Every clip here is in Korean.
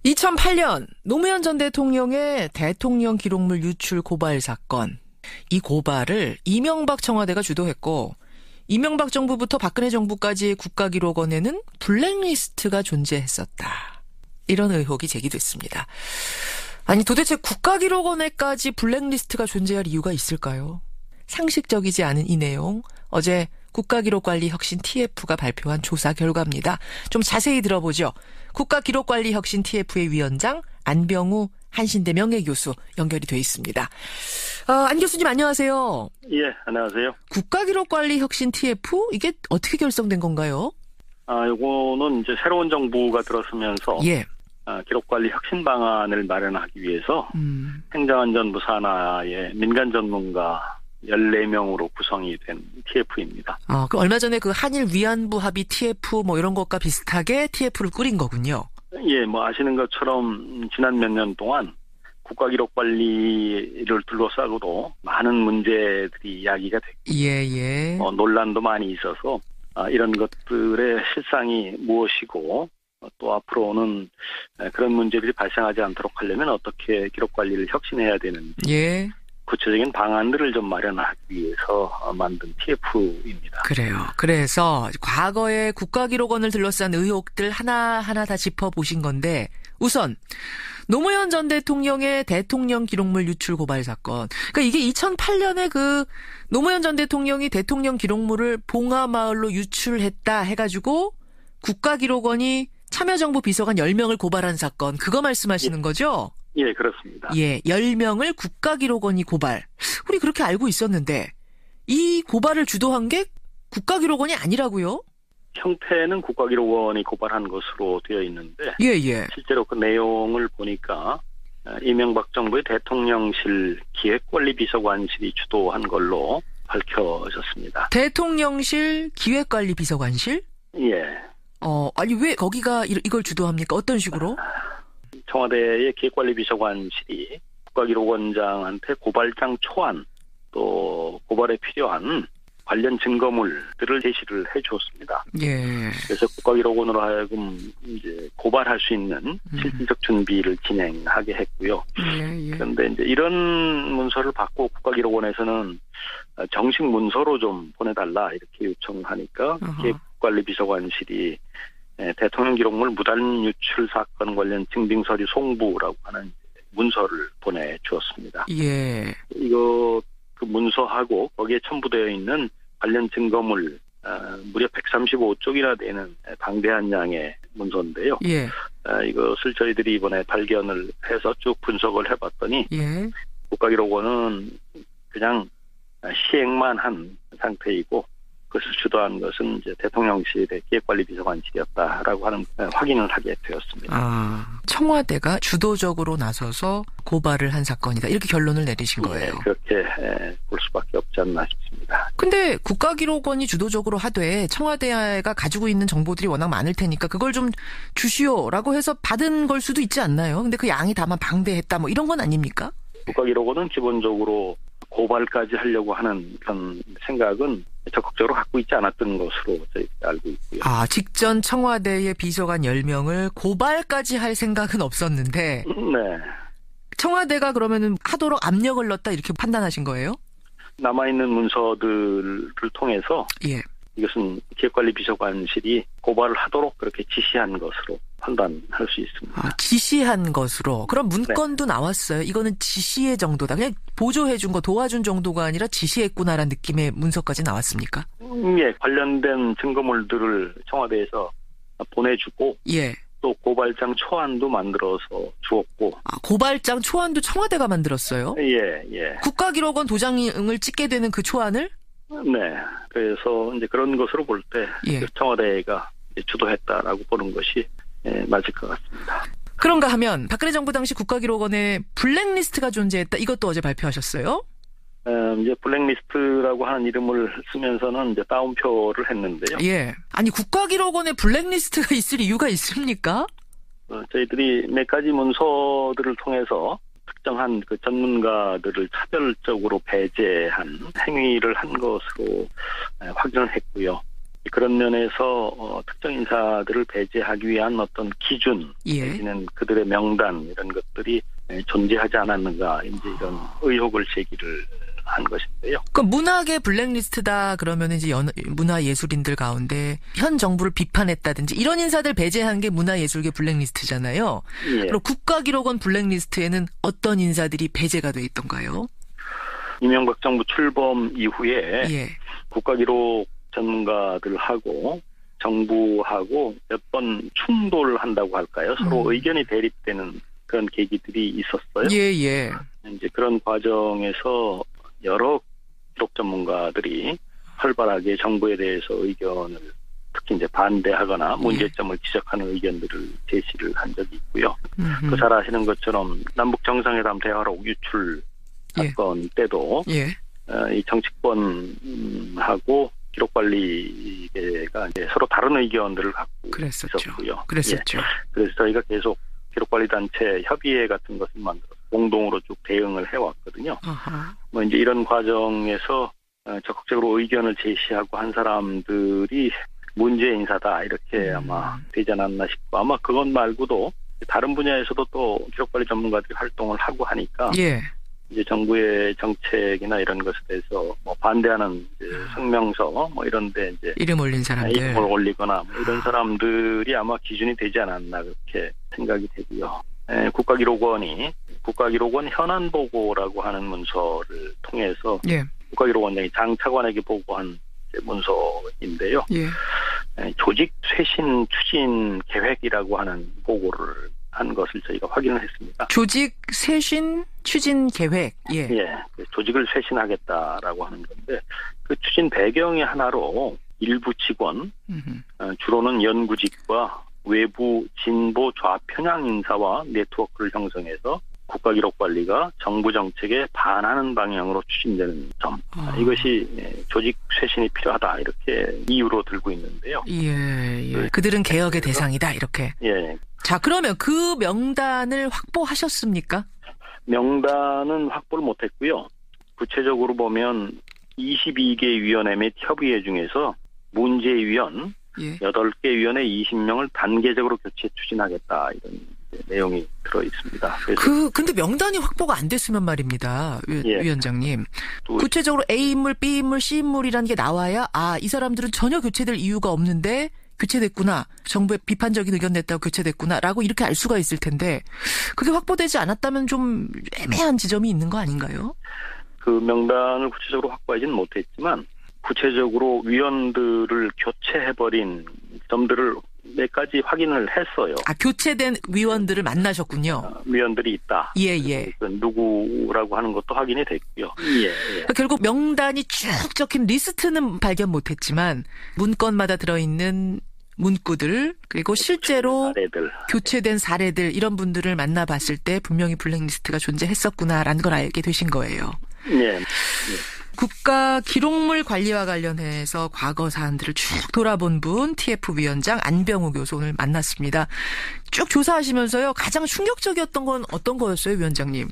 2008년 노무현 전 대통령의 대통령 기록물 유출 고발 사건. 이 고발을 이명박 청와대가 주도했고 이명박 정부부터 박근혜 정부까지의 국가기록원에는 블랙리스트가 존재했었다. 이런 의혹이 제기됐습니다. 아니 도대체 국가기록원에까지 블랙리스트가 존재할 이유가 있을까요? 상식적이지 않은 이 내용 어제 국가기록관리혁신 TF가 발표한 조사 결과입니다. 좀 자세히 들어보죠. 국가기록관리혁신 TF의 위원장 안병우 한신대 명예교수 연결이 돼 있습니다. 안 교수님 안녕하세요. 예, 안녕하세요. 국가기록관리혁신 TF 이게 어떻게 결성된 건가요? 요거는 이제 새로운 정부가 들어서면서 예. 기록관리 혁신 방안을 마련하기 위해서 행정안전부 산하의 민간 전문가 14명으로 구성이 된 TF입니다. 그 얼마 전에 그 한일 위안부 합의 TF 뭐 이런 것과 비슷하게 TF를 꾸린 거군요. 예, 뭐 아시는 것처럼 지난 몇 년 동안 국가기록관리를 둘러싸고도 많은 문제들이 이야기가 됐고 예. 논란도 많이 있어서 이런 것들의 실상이 무엇이고 또 앞으로는 그런 문제들이 발생하지 않도록 하려면 어떻게 기록관리를 혁신해야 되는지 예. 구체적인 방안들을 좀 마련하기 위해서 만든 TF입니다. 그래요. 그래서 과거에 국가기록원을 둘러싼 의혹들 하나하나 다 짚어보신 건데 우선 노무현 전 대통령의 대통령 기록물 유출 고발 사건. 그러니까 이게 2008년에 그 노무현 전 대통령이 대통령 기록물을 봉하마을로 유출했다 해가지고 국가기록원이 참여정부 비서관 10명을 고발한 사건. 그거 말씀하시는 거죠? 예, 그렇습니다. 예, 10명을 국가기록원이 고발. 우리 그렇게 알고 있었는데 이 고발을 주도한 게 국가기록원이 아니라고요? 형태는 국가기록원이 고발한 것으로 되어 있는데 예. 실제로 그 내용을 보니까 이명박 정부의 대통령실 기획관리비서관실이 주도한 걸로 밝혀졌습니다. 대통령실 기획관리비서관실? 예. 아니 왜 거기가 이걸 주도합니까? 어떤 식으로? 청와대의 기획관리비서관실이 국가기록원장한테 고발장 초안 또 고발에 필요한 관련 증거물들을 제시를 해주었습니다. 예. 그래서 국가기록원으로 하여금 이제 고발할 수 있는 실질적 준비를 진행하게 했고요. 예. 그런데 이제 이런 문서를 받고 국가기록원에서는 정식 문서로 좀 보내달라 이렇게 요청하니까 기획관리비서관실이 대통령 기록물 무단 유출 사건 관련 증빙서류 송부라고 하는 문서를 보내주었습니다. 예. 이거 그 문서하고 거기에 첨부되어 있는 관련 증거물 무려 135쪽이나 되는 방대한 양의 문서인데요. 예. 이것을 저희들이 이번에 발견을 해서 쭉 분석을 해봤더니 예. 국가기록원은 그냥 시행만 한 상태이고 그것을 주도한 것은 이제 대통령실의 기획관리비서관실이었다라고 하는 확인을 하게 되었습니다. 청와대가 주도적으로 나서서 고발을 한 사건이다. 이렇게 결론을 내리신 거예요. 네, 그렇게 볼 수밖에 없지 않나 싶습니다. 근데 국가기록원이 주도적으로 하되 청와대가 가지고 있는 정보들이 워낙 많을 테니까 그걸 좀 주시오라고 해서 받은 걸 수도 있지 않나요? 근데 그 양이 다만 방대했다 뭐 이런 건 아닙니까? 국가기록원은 기본적으로 고발까지 하려고 하는 그런 생각은 적극적으로 갖고 있지 않았던 것으로 저희가 알고 있고요. 직전 청와대의 비서관 10명을 고발까지 할 생각은 없었는데 네. 청와대가 그러면은 하도록 압력을 넣었다 이렇게 판단하신 거예요? 남아있는 문서들을 통해서 예. 이것은 기획관리비서관실이 고발을 하도록 그렇게 지시한 것으로 판단할 수 있습니다. 지시한 것으로. 그럼 문건도 나왔어요. 이거는 지시의 정도다. 그냥 보조해준 거 도와준 정도가 아니라 지시했구나라는 느낌의 문서까지 나왔습니까? 예. 관련된 증거물들을 청와대에서 보내주고 예. 또 고발장 초안도 만들어서 주었고. 고발장 초안도 청와대가 만들었어요? 예. 국가기록원 도장을 찍게 되는 그 초안을? 네. 그래서 이제 그런 것으로 볼 때 청와대가 주도했다라고 보는 것이 맞을 것 같습니다. 그런가 하면 박근혜 정부 당시 국가기록원에 블랙리스트가 존재했다. 이것도 어제 발표하셨어요? 이제 블랙리스트라고 하는 이름을 쓰면서는 이제 따옴표를 했는데요. 예. 아니 국가기록원에 블랙리스트가 있을 이유가 있습니까? 저희들이 몇 가지 문서들을 통해서 특정한 그 전문가들을 차별적으로 배제한 행위를 한 것으로 확인을 했고요. 그런 면에서 특정 인사들을 배제하기 위한 어떤 기준, 내지는 그들의 명단 이런 것들이 존재하지 않았는가 이제 이런 의혹을 제기를 한 것인데요. 그 문학의 블랙리스트다 그러면 이제 문화예술인들 가운데 현 정부를 비판했다든지 이런 인사들 배제한 게 문화예술계 블랙리스트잖아요. 예. 그럼 국가기록원 블랙리스트에는 어떤 인사들이 배제가 돼 있던가요? 이명박 정부 출범 이후에 예. 국가기록 전문가들하고 정부하고 몇 번 충돌한다고 할까요? 서로 의견이 대립되는 그런 계기들이 있었어요. 예. 이제 그런 과정에서 여러 기록 전문가들이 활발하게 정부에 대해서 의견을 특히 이제 반대하거나 문제점을 지적하는 의견들을 제시를 한 적이 있고요. 그 잘 아시는 것처럼 남북 정상회담 대화록 유출 사건 때도 이 정치권하고 기록관리계가 이제 서로 다른 의견들을 갖고 있었고요. 그랬었죠. 그래서 저희가 계속 기록관리단체 협의회 같은 것을 만들어서 공동으로 쭉 대응을 해왔거든요. 뭐 이제 이런 과정에서 적극적으로 의견을 제시하고 한 사람들이 문제 인사다 이렇게 아마 되지 않았나 싶고 아마 그것 말고도 다른 분야에서도 또 기록관리 전문가들이 활동을 하고 하니까 이제 정부의 정책이나 이런 것에 대해서 뭐 반대하는 이제 성명서 뭐 이런데 이제 이름 올린 사람들 이름을 올리거나 뭐 이런 사람들이 아마 기준이 되지 않았나 그렇게 생각이 되고요. 국가기록원 현안 보고라고 하는 문서를 통해서 국가기록원장이 장 차관에게 보고한 문서인데요. 조직 쇄신 추진 계획이라고 하는 보고를 한 것을 저희가 확인을 했습니다. 조직 쇄신 추진 계획. 조직을 쇄신하겠다라고 하는 건데 그 추진 배경의 하나로 일부 직원, 주로는 연구직과 외부 진보 좌편향 인사와 네트워크를 형성해서 국가기록관리가 정부 정책에 반하는 방향으로 추진되는 점. 이것이 조직 쇄신이 필요하다 이렇게 이유로 들고 있는데요. 그들은 개혁의 대상이다 이렇게. 자, 그러면 그 명단을 확보하셨습니까? 명단은 확보를 못했고요. 구체적으로 보면 22개 위원회 및 협의회 중에서 문제위원 8개 위원회 20명을 단계적으로 교체 추진하겠다 이런 내용이 들어 있습니다. 근데 명단이 확보가 안 됐으면 말입니다. 위원장님. 구체적으로 A인물, B인물, C인물이라는 게 나와야 이 사람들은 전혀 교체될 이유가 없는데 교체됐구나. 정부에 비판적인 의견 냈다고 교체됐구나라고 이렇게 알 수가 있을 텐데 그게 확보되지 않았다면 좀 애매한 지점이 있는 거 아닌가요? 그 명단을 구체적으로 확보하지는 못했지만 구체적으로 위원들을 교체해버린 점들을 몇 가지 확인을 했어요. 교체된 위원들을 만나셨군요. 위원들이 있다. 누구라고 하는 것도 확인이 됐고요. 결국 명단이 쭉 적힌 리스트는 발견 못했지만 문건마다 들어있는 문구들 그리고 실제로 교체된 사례들 이런 분들을 만나봤을 때 분명히 블랙리스트가 존재했었구나라는 걸 알게 되신 거예요. 국가기록물 관리와 관련해서 과거 사안들을 쭉 돌아본 분 TF 위원장 안병우 교수 오늘 만났습니다. 쭉 조사하시면서요. 가장 충격적이었던 건 어떤 거였어요, 위원장님?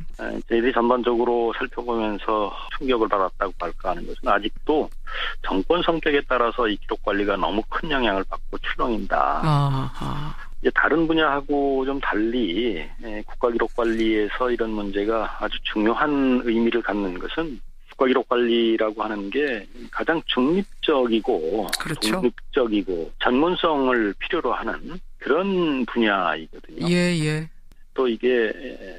저희들이 전반적으로 살펴보면서 충격을 받았다고 할까 하는 것은 아직도 정권 성격에 따라서 이 기록관리가 너무 큰 영향을 받고 출렁인다. 이제 다른 분야하고 좀 달리 국가기록관리에서 이런 문제가 아주 중요한 의미를 갖는 것은 국가기록관리라고 하는 게 가장 중립적이고 독립적이고 전문성을 필요로 하는 그런 분야이거든요. 또 이게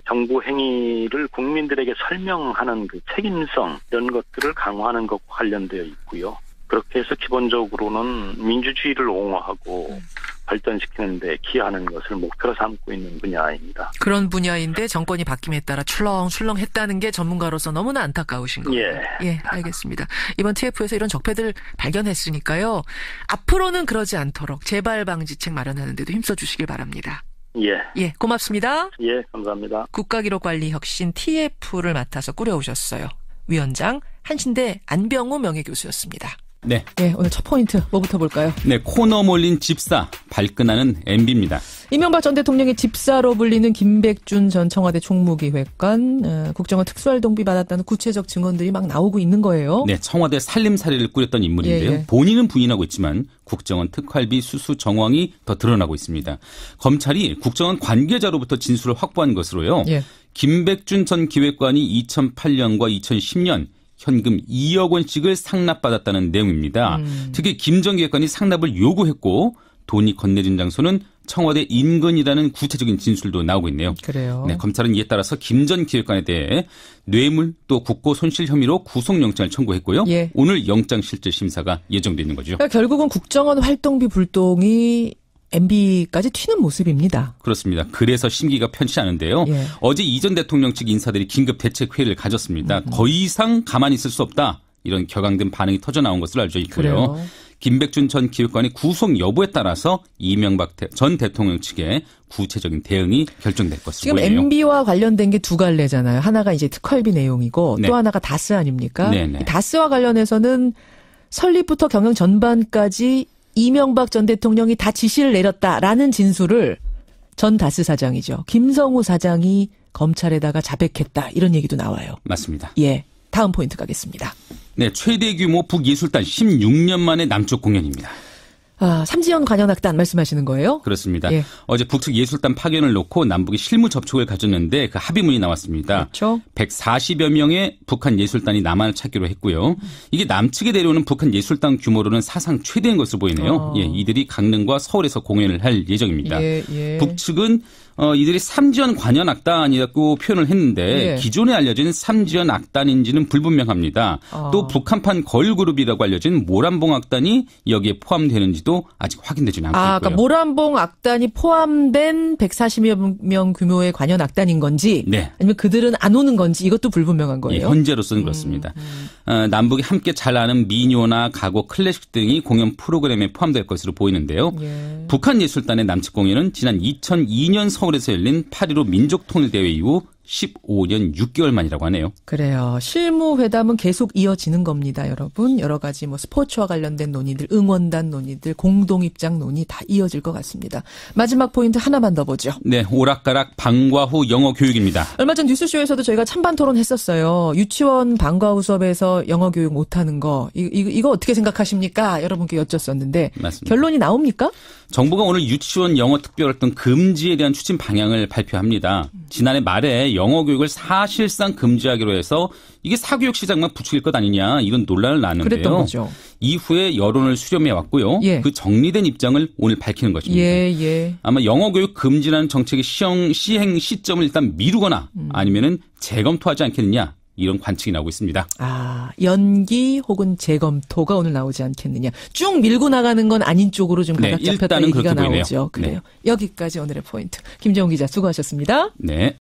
정부 행위를 국민들에게 설명하는 그 책임성 이런 것들을 강화하는 것과 관련되어 있고요. 그렇게 해서 기본적으로는 민주주의를 옹호하고 발전시키는 데 기여하는 것을 목표로 삼고 있는 분야입니다. 그런 분야인데 정권이 바뀜에 따라 출렁출렁했다는 게 전문가로서 너무나 안타까우신 거예요. 알겠습니다. 이번 TF에서 이런 적폐들 발견했으니까요. 앞으로는 그러지 않도록 재발 방지책 마련하는 데도 힘써주시길 바랍니다. 고맙습니다. 감사합니다. 국가기록관리혁신 TF를 맡아서 꾸려오셨어요. 위원장 한신대 안병우 명예교수였습니다. 네. 네, 오늘 첫 포인트 뭐부터 볼까요? 네, 코너 몰린 집사, 발끈하는 MB입니다. 이명박 전 대통령의 집사로 불리는 김백준 전 청와대 총무기획관, 국정원 특수활동비 받았다는 구체적 증언들이 막 나오고 있는 거예요. 네, 청와대 살림살이를 꾸렸던 인물인데요. 예. 본인은 부인하고 있지만 국정원 특활비 수수 정황이 더 드러나고 있습니다. 검찰이 국정원 관계자로부터 진술을 확보한 것으로요. 예. 김백준 전 기획관이 2008년과 2010년 현금 2억 원씩을 상납받았다는 내용입니다. 특히 김 전 기획관이 상납을 요구했고 돈이 건네진 장소는 청와대 인근이라는 구체적인 진술도 나오고 있네요. 그래요. 네, 검찰은 이에 따라서 김 전 기획관에 대해 뇌물 또 국고 손실 혐의로 구속영장을 청구했고요. 예. 오늘 영장실질 심사가 예정돼 있는 거죠. 그러니까 결국은 국정원 활동비 불똥이 MB까지 튀는 모습입니다. 그렇습니다. 그래서 심기가 편치 않은데요. 예. 어제 이 전 대통령 측 인사들이 긴급 대책회의를 가졌습니다. 더 이상 가만히 있을 수 없다. 이런 격앙된 반응이 터져 나온 것으로 알려져 있고요. 그래요. 김백준 전 기획관의 구속 여부에 따라서 이명박 전 대통령 측의 구체적인 대응이 결정될 것으로 지금 보이네요. MB와 관련된 게 두 갈래잖아요. 하나가 이제 특활비 내용이고 네. 또 하나가 다스 아닙니까? 네네. 이 다스와 관련해서는 설립부터 경영 전반까지 이명박 전 대통령이 다 지시를 내렸다라는 진술을 전 다스 사장이죠. 김성우 사장이 검찰에다가 자백했다. 이런 얘기도 나와요. 맞습니다. 예. 다음 포인트 가겠습니다. 네, 최대 규모 북예술단 16년 만에 남쪽 공연입니다. 삼지연 관현악단 말씀하시는 거예요? 그렇습니다. 예. 어제 북측 예술단 파견을 놓고 남북이 실무 접촉을 가졌는데 그 합의문이 나왔습니다. 그렇죠. 140여 명의 북한 예술단이 남한을 찾기로 했고요. 이게 남측에 내려오는 북한 예술단 규모로는 사상 최대인 것으로 보이네요. 예, 이들이 강릉과 서울에서 공연을 할 예정입니다. 예. 북측은 이들이 삼지연 관현악단이라고 표현을 했는데 예. 기존에 알려진 삼지연 악단인지는 불분명합니다. 또 북한판 걸그룹이라고 알려진 모란봉 악단이 여기에 포함되는지도 아직 확인되지는 않고 있고요. 그러니까 모란봉 악단이 포함된 140여 명 규모의 관현 악단인 건지 네. 아니면 그들은 안 오는 건지 이것도 불분명한 거예요. 예, 현재로서는 그렇습니다. 남북이 함께 잘 아는 민요나 가곡, 클래식 등이 공연 프로그램에 포함될 것으로 보이는데요. 예. 북한 예술단의 남측 공연은 지난 2002년 서울에서 열린 8.15 민족통일대회 이후 15년 6개월 만이라고 하네요. 그래요. 실무회담은 계속 이어지는 겁니다, 여러분. 여러 가지 스포츠와 관련된 논의들, 응원단 논의들, 공동입장 논의 다 이어질 것 같습니다. 마지막 포인트 하나만 더 보죠. 네, 오락가락 방과 후 영어 교육입니다. 얼마 전 뉴스쇼에서도 저희가 찬반 토론했었어요. 유치원 방과 후 수업에서 영어 교육 못하는 거. 이거 어떻게 생각하십니까? 여러분께 여쭙었는데. 맞습니다. 결론이 나옵니까? 정부가 오늘 유치원 영어 특별활동 금지에 대한 추진 방향을 발표합니다. 지난해 말에 영어 교육을 사실상 금지하기로 해서 이게 사교육 시장만 부추길 것 아니냐 이런 논란을 낳았는데요. 그랬던 거죠. 이후에 여론을 수렴해 왔고요. 예. 그 정리된 입장을 오늘 밝히는 것입니다. 예. 아마 영어 교육 금지라는 정책의 시행 시점을 일단 미루거나 아니면은 재검토하지 않겠느냐. 이런 관측이 나오고 있습니다. 연기 혹은 재검토가 오늘 나오지 않겠느냐. 쭉 밀고 나가는 건 아닌 쪽으로 좀 가닥 잡혔다 일단은 얘기가 그렇게 나오죠. 보이네요. 그래요. 네. 여기까지 오늘의 포인트. 김정우 기자 수고하셨습니다. 네.